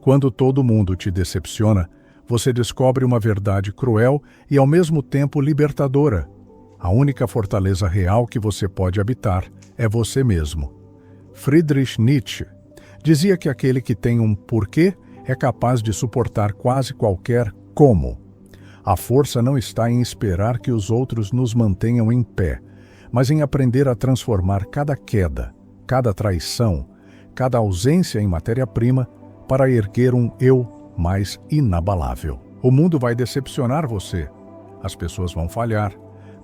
Quando todo mundo te decepciona, você descobre uma verdade cruel e ao mesmo tempo libertadora. A única fortaleza real que você pode habitar é você mesmo. Friedrich Nietzsche dizia que aquele que tem um porquê é capaz de suportar quase qualquer como. A força não está em esperar que os outros nos mantenham em pé, mas em aprender a transformar cada queda, cada traição, cada ausência em matéria-prima para erguer um eu mais inabalável. O mundo vai decepcionar você, as pessoas vão falhar,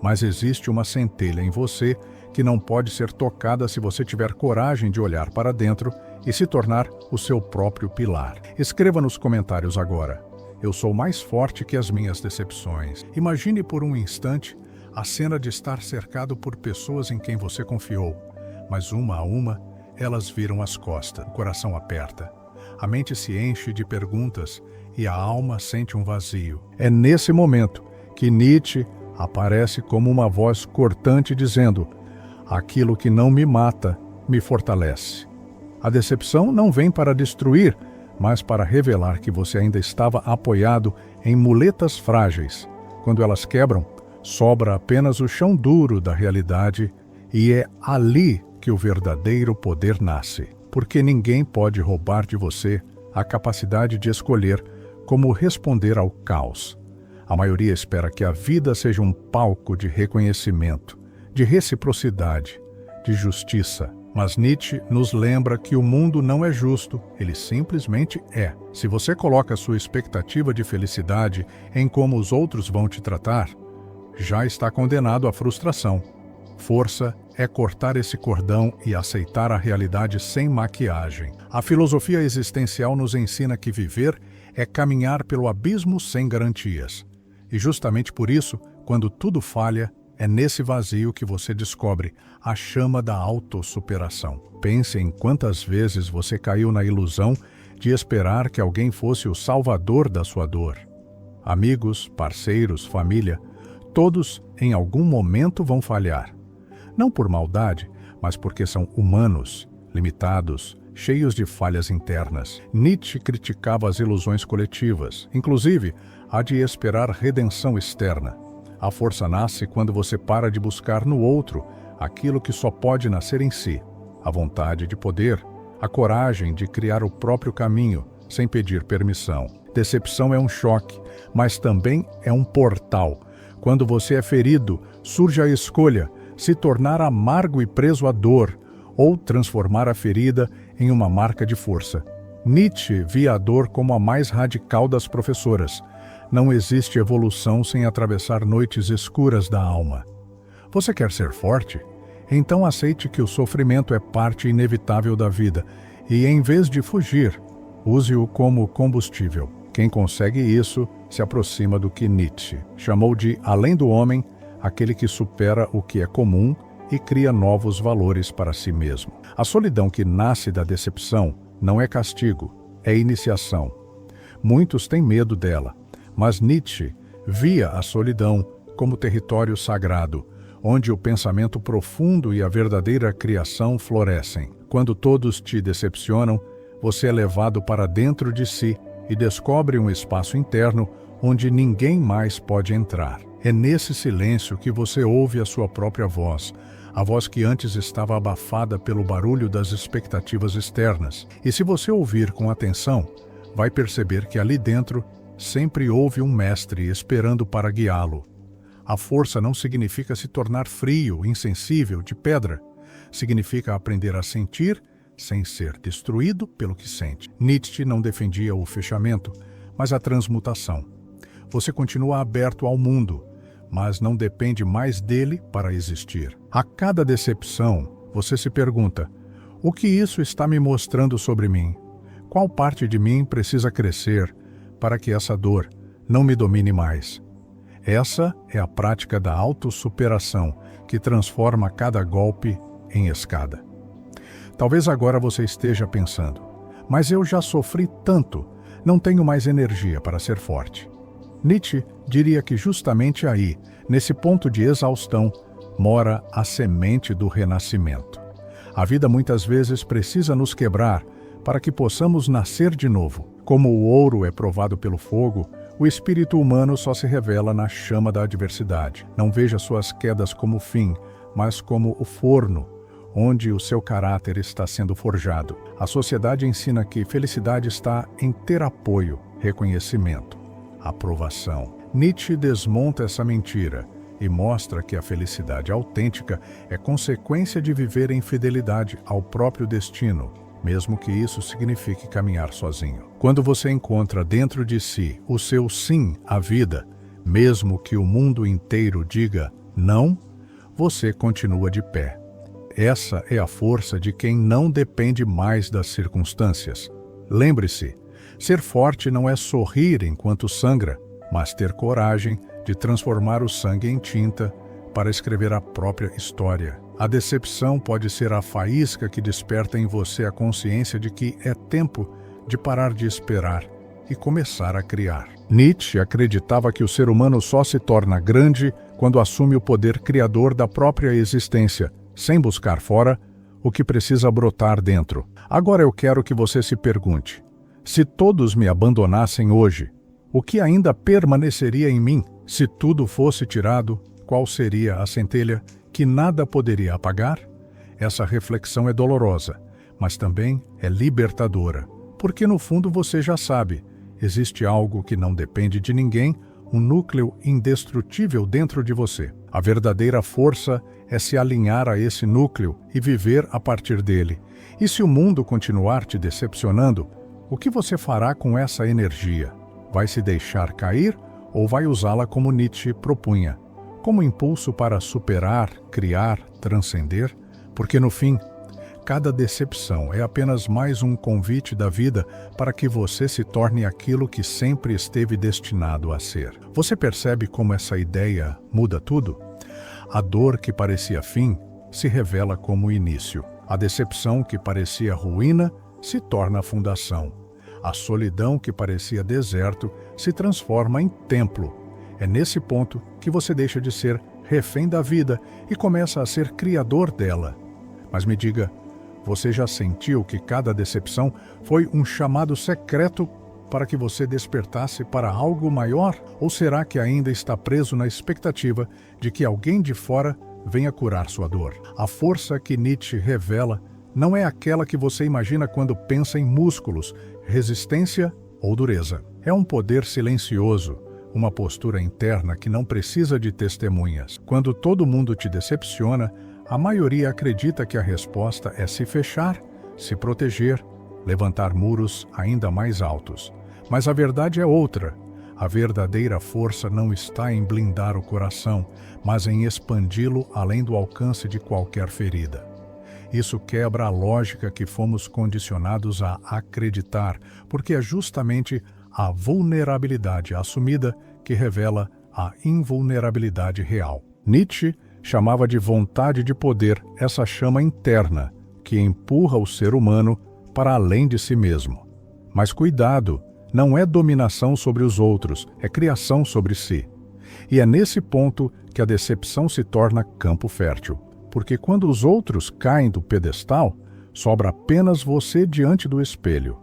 mas existe uma centelha em você que não pode ser tocada se você tiver coragem de olhar para dentro e se tornar o seu próprio pilar. Escreva nos comentários agora: eu sou mais forte que as minhas decepções. Imagine por um instante a cena de estar cercado por pessoas em quem você confiou, mas uma a uma elas viram as costas, o coração aperta, a mente se enche de perguntas e a alma sente um vazio. É nesse momento que Nietzsche aparece como uma voz cortante dizendo: aquilo que não me mata me fortalece. A decepção não vem para destruir, mas para revelar que você ainda estava apoiado em muletas frágeis. Quando elas quebram, sobra apenas o chão duro da realidade, e é ali que o verdadeiro poder nasce. Porque ninguém pode roubar de você a capacidade de escolher como responder ao caos. A maioria espera que a vida seja um palco de reconhecimento, de reciprocidade, de justiça. Mas Nietzsche nos lembra que o mundo não é justo, ele simplesmente é. Se você coloca sua expectativa de felicidade em como os outros vão te tratar, já está condenado à frustração. Força é cortar esse cordão e aceitar a realidade sem maquiagem. A filosofia existencial nos ensina que viver é caminhar pelo abismo sem garantias. E justamente por isso, quando tudo falha, é nesse vazio que você descobre a chama da autossuperação. Pense em quantas vezes você caiu na ilusão de esperar que alguém fosse o salvador da sua dor. Amigos, parceiros, família, todos em algum momento vão falhar. Não por maldade, mas porque são humanos, limitados, cheios de falhas internas. Nietzsche criticava as ilusões coletivas, inclusive a de esperar redenção externa. A força nasce quando você para de buscar no outro aquilo que só pode nascer em si: a vontade de poder, a coragem de criar o próprio caminho, sem pedir permissão. Decepção é um choque, mas também é um portal. Quando você é ferido, surge a escolha: se tornar amargo e preso à dor, ou transformar a ferida em uma marca de força. Nietzsche via a dor como a mais radical das professoras. Não existe evolução sem atravessar noites escuras da alma. Você quer ser forte? Então aceite que o sofrimento é parte inevitável da vida e, em vez de fugir, use-o como combustível. Quem consegue isso se aproxima do que Nietzsche chamou de além do homem, aquele que supera o que é comum e cria novos valores para si mesmo. A solidão que nasce da decepção não é castigo, é iniciação. Muitos têm medo dela, mas Nietzsche via a solidão como território sagrado, onde o pensamento profundo e a verdadeira criação florescem. Quando todos te decepcionam, você é levado para dentro de si e descobre um espaço interno onde ninguém mais pode entrar. É nesse silêncio que você ouve a sua própria voz, a voz que antes estava abafada pelo barulho das expectativas externas. E se você ouvir com atenção, vai perceber que ali dentro sempre houve um mestre esperando para guiá-lo. A força não significa se tornar frio, insensível, de pedra. Significa aprender a sentir sem ser destruído pelo que sente. Nietzsche não defendia o fechamento, mas a transmutação. Você continua aberto ao mundo, mas não depende mais dele para existir. A cada decepção, você se pergunta: o que isso está me mostrando sobre mim? Qual parte de mim precisa crescer para que essa dor não me domine mais? Essa é a prática da autossuperação que transforma cada golpe em escada. Talvez agora você esteja pensando: mas eu já sofri tanto, não tenho mais energia para ser forte. Nietzsche diria que justamente aí, nesse ponto de exaustão, mora a semente do renascimento. A vida muitas vezes precisa nos quebrar para que possamos nascer de novo. Como o ouro é provado pelo fogo, o espírito humano só se revela na chama da adversidade. Não veja suas quedas como fim, mas como o forno, onde o seu caráter está sendo forjado. A sociedade ensina que felicidade está em ter apoio, reconhecimento, aprovação. Nietzsche desmonta essa mentira e mostra que a felicidade autêntica é consequência de viver em fidelidade ao próprio destino, mesmo que isso signifique caminhar sozinho. Quando você encontra dentro de si o seu sim à vida, mesmo que o mundo inteiro diga não, você continua de pé. Essa é a força de quem não depende mais das circunstâncias. Lembre-se, ser forte não é sorrir enquanto sangra, mas ter coragem de transformar o sangue em tinta para escrever a própria história. A decepção pode ser a faísca que desperta em você a consciência de que é tempo de parar de esperar e começar a criar. Nietzsche acreditava que o ser humano só se torna grande quando assume o poder criador da própria existência, sem buscar fora o que precisa brotar dentro. Agora eu quero que você se pergunte: se todos me abandonassem hoje, o que ainda permaneceria em mim? Se tudo fosse tirado, qual seria a centelha que nada poderia apagar? Essa reflexão é dolorosa, mas também é libertadora, porque no fundo você já sabe, existe algo que não depende de ninguém, um núcleo indestrutível dentro de você. A verdadeira força é se alinhar a esse núcleo e viver a partir dele. E se o mundo continuar te decepcionando, o que você fará com essa energia? Vai se deixar cair ou vai usá-la como Nietzsche propunha? Como impulso para superar, criar, transcender? Porque no fim, cada decepção é apenas mais um convite da vida para que você se torne aquilo que sempre esteve destinado a ser. Você percebe como essa ideia muda tudo? A dor que parecia fim se revela como início. A decepção que parecia ruína se torna fundação. A solidão que parecia deserto se transforma em templo. É nesse ponto que você deixa de ser refém da vida e começa a ser criador dela. Mas me diga, você já sentiu que cada decepção foi um chamado secreto para que você despertasse para algo maior? Ou será que ainda está preso na expectativa de que alguém de fora venha curar sua dor? A força que Nietzsche revela não é aquela que você imagina quando pensa em músculos, resistência ou dureza. É um poder silencioso, uma postura interna que não precisa de testemunhas. Quando todo mundo te decepciona, a maioria acredita que a resposta é se fechar, se proteger, levantar muros ainda mais altos. Mas a verdade é outra. A verdadeira força não está em blindar o coração, mas em expandi-lo além do alcance de qualquer ferida. Isso quebra a lógica que fomos condicionados a acreditar, porque é justamente a vulnerabilidade assumida que revela a invulnerabilidade real. Nietzsche chamava de vontade de poder essa chama interna que empurra o ser humano para além de si mesmo. Mas cuidado, não é dominação sobre os outros, é criação sobre si. E é nesse ponto que a decepção se torna campo fértil. Porque quando os outros caem do pedestal, sobra apenas você diante do espelho.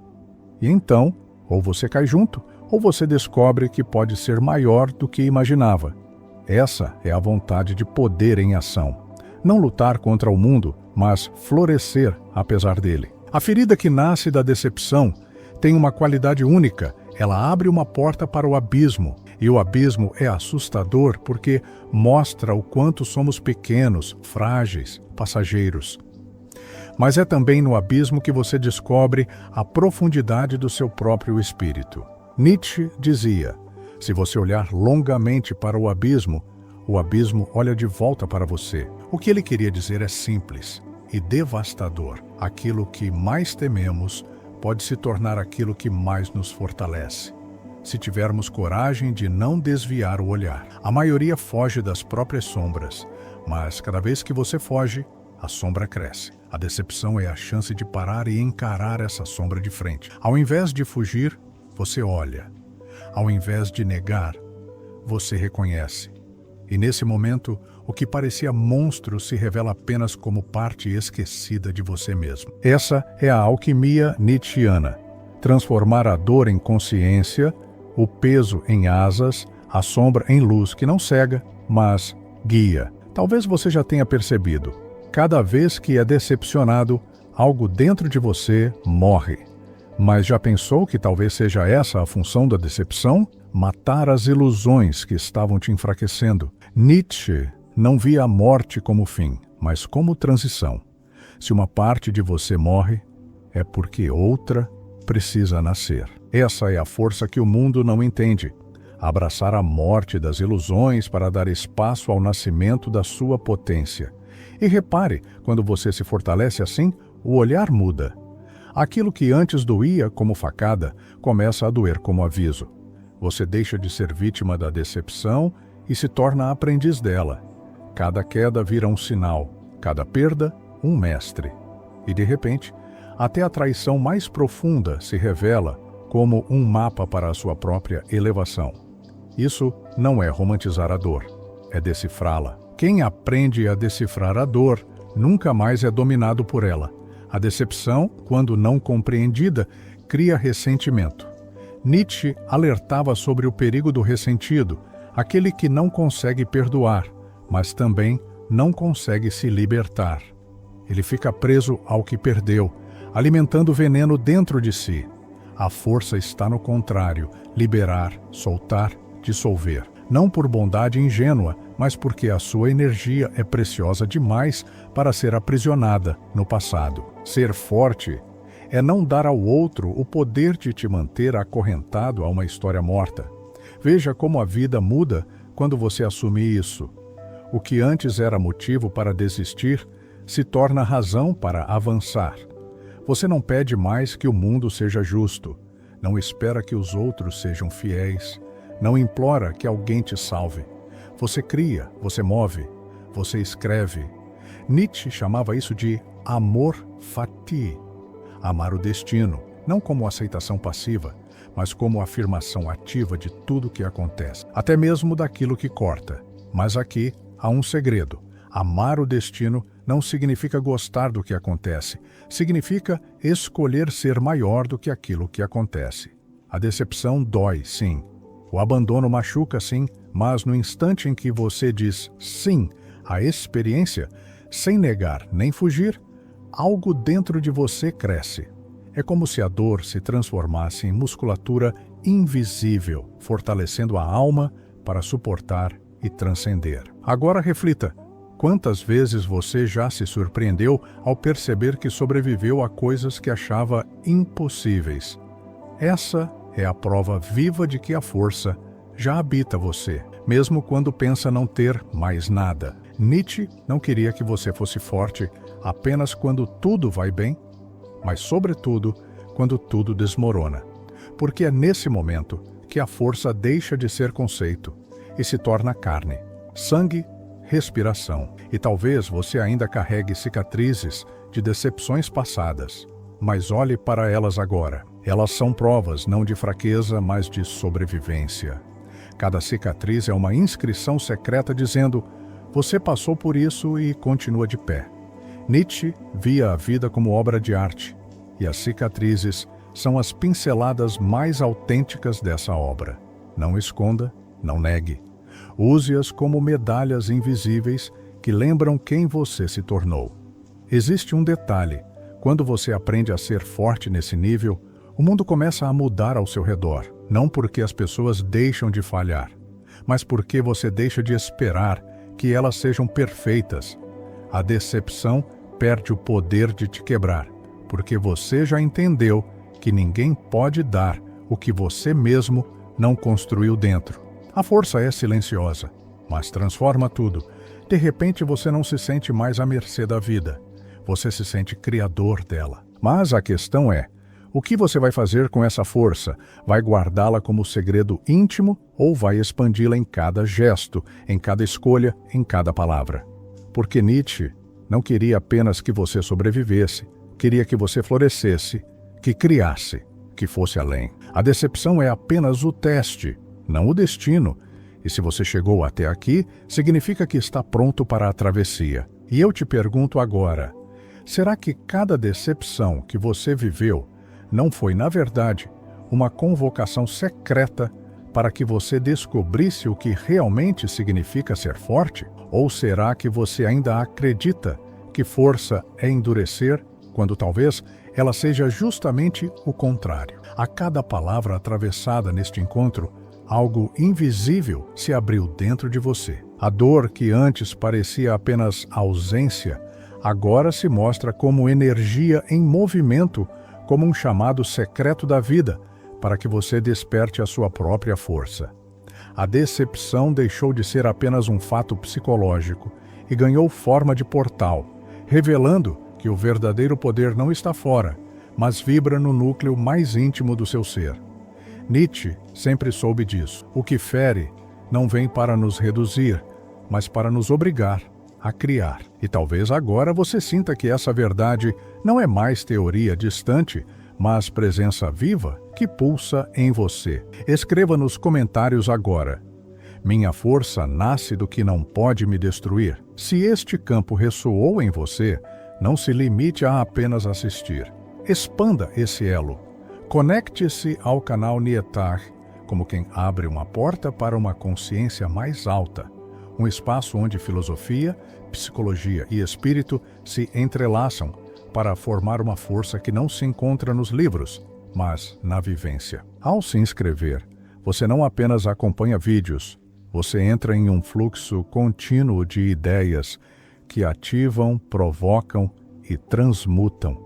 E então, ou você cai junto, ou você descobre que pode ser maior do que imaginava. Essa é a vontade de poder em ação. Não lutar contra o mundo, mas florescer apesar dele. A ferida que nasce da decepção tem uma qualidade única. Ela abre uma porta para o abismo. E o abismo é assustador porque mostra o quanto somos pequenos, frágeis, passageiros. Mas é também no abismo que você descobre a profundidade do seu próprio espírito. Nietzsche dizia: se você olhar longamente para o abismo olha de volta para você. O que ele queria dizer é simples e devastador. Aquilo que mais tememos pode se tornar aquilo que mais nos fortalece, se tivermos coragem de não desviar o olhar. A maioria foge das próprias sombras, mas cada vez que você foge, a sombra cresce. A decepção é a chance de parar e encarar essa sombra de frente. Ao invés de fugir, você olha. Ao invés de negar, você reconhece. E nesse momento, o que parecia monstro se revela apenas como parte esquecida de você mesmo. Essa é a alquimia nietzschiana. transformar a dor em consciência, o peso em asas, a sombra em luz que não cega, mas guia. Talvez você já tenha percebido, cada vez que é decepcionado, algo dentro de você morre. Mas já pensou que talvez seja essa a função da decepção? Matar as ilusões que estavam te enfraquecendo. Nietzsche não via a morte como fim, mas como transição. Se uma parte de você morre, é porque outra precisa nascer. Essa é a força que o mundo não entende. Abraçar a morte das ilusões para dar espaço ao nascimento da sua potência. E repare, quando você se fortalece assim, o olhar muda. Aquilo que antes doía como facada, começa a doer como aviso. Você deixa de ser vítima da decepção e se torna aprendiz dela. Cada queda vira um sinal, cada perda, um mestre. E de repente, até a traição mais profunda se revela como um mapa para a sua própria elevação. Isso não é romantizar a dor, é decifrá-la. Quem aprende a decifrar a dor nunca mais é dominado por ela. A decepção, quando não compreendida, cria ressentimento. Nietzsche alertava sobre o perigo do ressentido, aquele que não consegue perdoar, mas também não consegue se libertar. Ele fica preso ao que perdeu, alimentando veneno dentro de si. A força está no contrário, liberar, soltar, dissolver. Não por bondade ingênua, mas porque a sua energia é preciosa demais para ser aprisionada no passado. Ser forte é não dar ao outro o poder de te manter acorrentado a uma história morta. Veja como a vida muda quando você assume isso. O que antes era motivo para desistir se torna razão para avançar. Você não pede mais que o mundo seja justo, não espera que os outros sejam fiéis, não implora que alguém te salve. Você cria, você move, você escreve. Nietzsche chamava isso de amor fati, amar o destino, não como aceitação passiva, mas como afirmação ativa de tudo que acontece, até mesmo daquilo que corta. Mas aqui há um segredo. Amar o destino não significa gostar do que acontece, significa escolher ser maior do que aquilo que acontece. A decepção dói, sim. O abandono machuca, sim, mas no instante em que você diz sim à experiência, sem negar nem fugir, algo dentro de você cresce. É como se a dor se transformasse em musculatura invisível, fortalecendo a alma para suportar e transcender. Agora reflita. Quantas vezes você já se surpreendeu ao perceber que sobreviveu a coisas que achava impossíveis? Essa é a prova viva de que a força já habita você, mesmo quando pensa não ter mais nada. Nietzsche não queria que você fosse forte apenas quando tudo vai bem, mas, sobretudo, quando tudo desmorona. Porque é nesse momento que a força deixa de ser conceito e se torna carne, sangue, respiração. E talvez você ainda carregue cicatrizes de decepções passadas, mas olhe para elas agora. Elas são provas não de fraqueza, mas de sobrevivência. Cada cicatriz é uma inscrição secreta dizendo: você passou por isso e continua de pé. Nietzsche via a vida como obra de arte, e as cicatrizes são as pinceladas mais autênticas dessa obra. Não esconda, não negue. Use-as como medalhas invisíveis que lembram quem você se tornou. Existe um detalhe: quando você aprende a ser forte nesse nível, o mundo começa a mudar ao seu redor, não porque as pessoas deixam de falhar, mas porque você deixa de esperar que elas sejam perfeitas. A decepção perde o poder de te quebrar, porque você já entendeu que ninguém pode dar o que você mesmo não construiu dentro. A força é silenciosa, mas transforma tudo. De repente você não se sente mais à mercê da vida. Você se sente criador dela. Mas a questão é, o que você vai fazer com essa força? Vai guardá-la como segredo íntimo ou vai expandi-la em cada gesto, em cada escolha, em cada palavra? Porque Nietzsche não queria apenas que você sobrevivesse, queria que você florescesse, que criasse, que fosse além. A decepção é apenas o teste, não o destino. E se você chegou até aqui, significa que está pronto para a travessia. E eu te pergunto agora, será que cada decepção que você viveu não foi, na verdade, uma convocação secreta para que você descobrisse o que realmente significa ser forte? Ou será que você ainda acredita que força é endurecer, quando talvez ela seja justamente o contrário? A cada palavra atravessada neste encontro, algo invisível se abriu dentro de você. A dor que antes parecia apenas ausência, agora se mostra como energia em movimento, como um chamado secreto da vida, para que você desperte a sua própria força. A decepção deixou de ser apenas um fato psicológico e ganhou forma de portal, revelando que o verdadeiro poder não está fora, mas vibra no núcleo mais íntimo do seu ser. Nietzsche sempre soube disso. O que fere não vem para nos reduzir, mas para nos obrigar a criar. E talvez agora você sinta que essa verdade não é mais teoria distante, mas presença viva que pulsa em você. Escreva nos comentários agora: minha força nasce do que não pode me destruir. Se este campo ressoou em você, não se limite a apenas assistir. Expanda esse elo. Conecte-se ao canal Nietar, como quem abre uma porta para uma consciência mais alta. Um espaço onde filosofia, psicologia e espírito se entrelaçam para formar uma força que não se encontra nos livros, mas na vivência. Ao se inscrever, você não apenas acompanha vídeos, você entra em um fluxo contínuo de ideias que ativam, provocam e transmutam.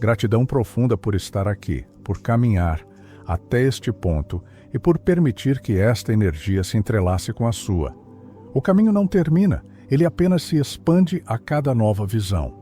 Gratidão profunda por estar aqui, por caminhar até este ponto e por permitir que esta energia se entrelace com a sua. O caminho não termina, ele apenas se expande a cada nova visão.